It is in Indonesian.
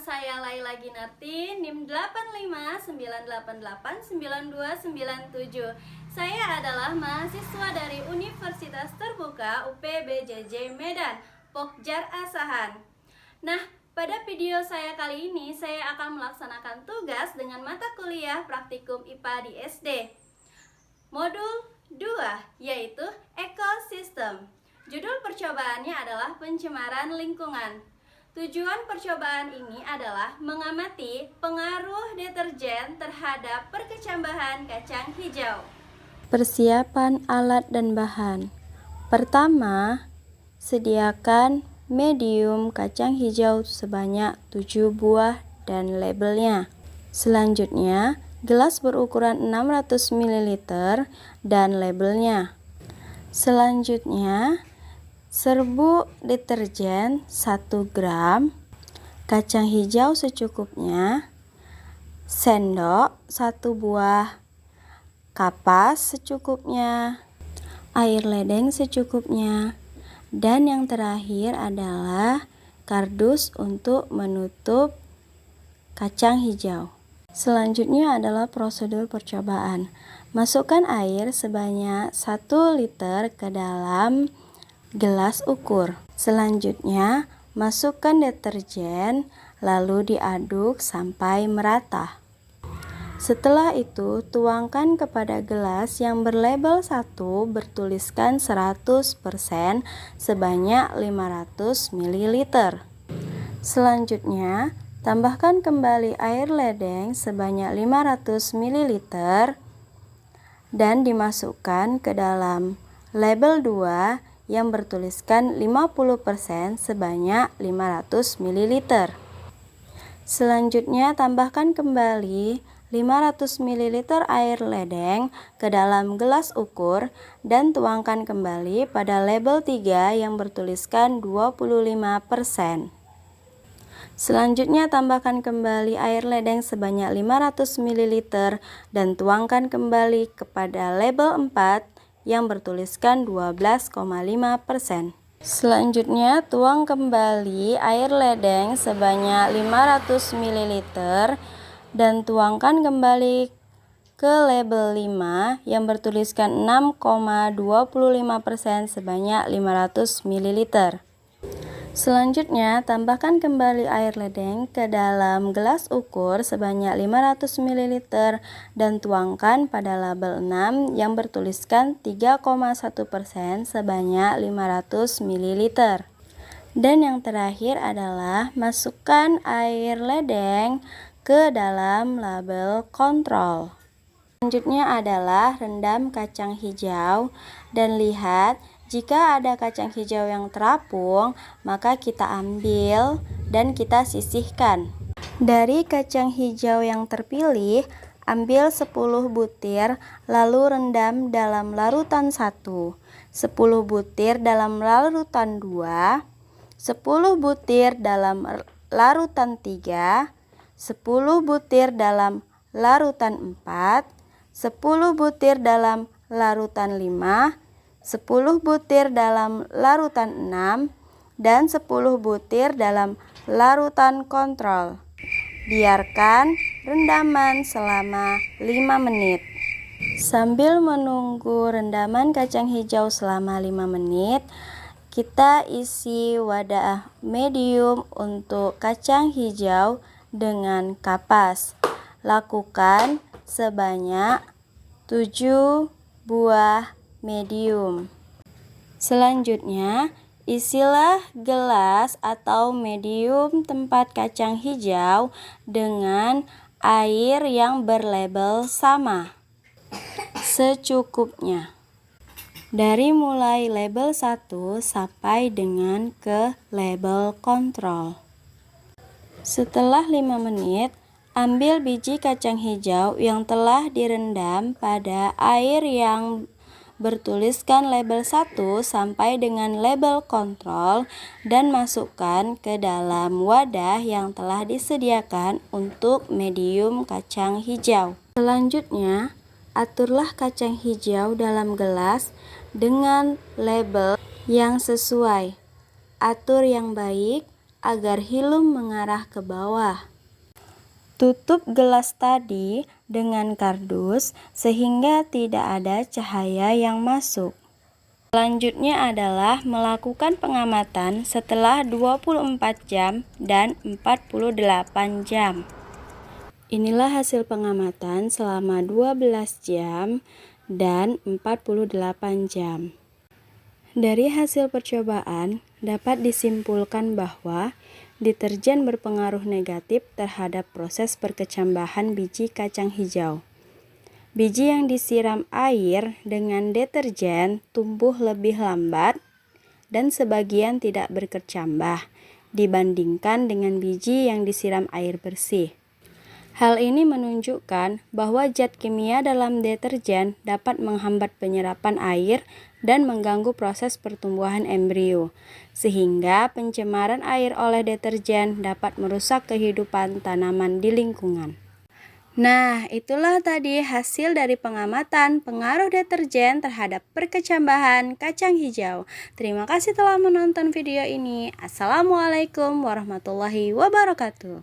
saya Laila Ginarti, NIM 85988927. Saya adalah mahasiswa dari Universitas Terbuka UPBJJ Medan, Pokjar Asahan. Nah, pada video saya kali ini saya akan melaksanakan tugas dengan mata kuliah praktikum IPA di SD. Modul 2 yaitu ekosistem. Judul percobaannya adalah pencemaran lingkungan. Tujuan percobaan ini adalah mengamati pengaruh deterjen terhadap perkecambahan kacang hijau. Persiapan alat dan bahan. Pertama, sediakan medium kacang hijau sebanyak 7 buah dan labelnya. Selanjutnya, gelas berukuran 600 ml dan labelnya. Selanjutnya, serbuk deterjen 1 gram, kacang hijau secukupnya, sendok 1 buah, kapas secukupnya, air ledeng secukupnya, dan yang terakhir adalah kardus untuk menutup kacang hijau. Selanjutnya adalah prosedur percobaan. Masukkan air sebanyak 1 liter ke dalam gelas ukur. Selanjutnya, masukkan deterjen lalu diaduk sampai merata. Setelah itu, tuangkan kepada gelas yang berlabel 1 bertuliskan 100% sebanyak 500 ml. Selanjutnya, tambahkan kembali air ledeng sebanyak 500 ml dan dimasukkan ke dalam label 2 yang bertuliskan 50% sebanyak 500 ml. Selanjutnya, tambahkan kembali 500 ml air ledeng ke dalam gelas ukur dan tuangkan kembali pada label 3 yang bertuliskan 25%. Selanjutnya, tambahkan kembali air ledeng sebanyak 500 ml dan tuangkan kembali kepada label 4 yang bertuliskan 12,5%. Selanjutnya, tuang kembali air ledeng sebanyak 500 ml dan tuangkan kembali ke label 5 yang bertuliskan 6,25% sebanyak 500 ml. Selanjutnya, tambahkan kembali air ledeng ke dalam gelas ukur sebanyak 500 ml dan tuangkan pada label 6 yang bertuliskan 3,1% sebanyak 500 ml. Dan yang terakhir adalah masukkan air ledeng ke dalam label kontrol. Selanjutnya adalah rendam kacang hijau dan lihat jika ada kacang hijau yang terapung, maka kita ambil dan kita sisihkan. Dari kacang hijau yang terpilih, ambil 10 butir lalu rendam dalam larutan 1, 10 butir dalam larutan 2, 10 butir dalam larutan 3, 10 butir dalam larutan 4, 10 butir dalam larutan 5, 10 butir dalam larutan 6, dan 10 butir dalam larutan kontrol. Biarkan rendaman selama 5 menit. Sambil menunggu rendaman kacang hijau selama 5 menit, kita isi wadah medium untuk kacang hijau dengan kapas. Lakukan sebanyak 7 buah medium. Selanjutnya, isilah gelas atau medium tempat kacang hijau dengan air yang berlabel sama secukupnya. Dari mulai label 1 sampai dengan ke label kontrol. Setelah 5 menit, ambil biji kacang hijau yang telah direndam pada air yang bertuliskan label 1 sampai dengan label kontrol dan masukkan ke dalam wadah yang telah disediakan untuk medium kacang hijau. Selanjutnya, aturlah kacang hijau dalam gelas dengan label yang sesuai. Atur yang baik agar hilum mengarah ke bawah. Tutup gelas tadi dengan kardus sehingga tidak ada cahaya yang masuk. Selanjutnya adalah melakukan pengamatan setelah 24 jam dan 48 jam. Inilah hasil pengamatan selama 12 jam dan 48 jam. Dari hasil percobaan dapat disimpulkan bahwa deterjen berpengaruh negatif terhadap proses perkecambahan biji kacang hijau. Biji yang disiram air dengan deterjen tumbuh lebih lambat dan sebagian tidak berkecambah dibandingkan dengan biji yang disiram air bersih. Hal ini menunjukkan bahwa zat kimia dalam deterjen dapat menghambat penyerapan air dan mengganggu proses pertumbuhan embrio, sehingga pencemaran air oleh deterjen dapat merusak kehidupan tanaman di lingkungan. Nah, itulah tadi hasil dari pengamatan pengaruh deterjen terhadap perkecambahan kacang hijau. Terima kasih telah menonton video ini. Assalamualaikum warahmatullahi wabarakatuh.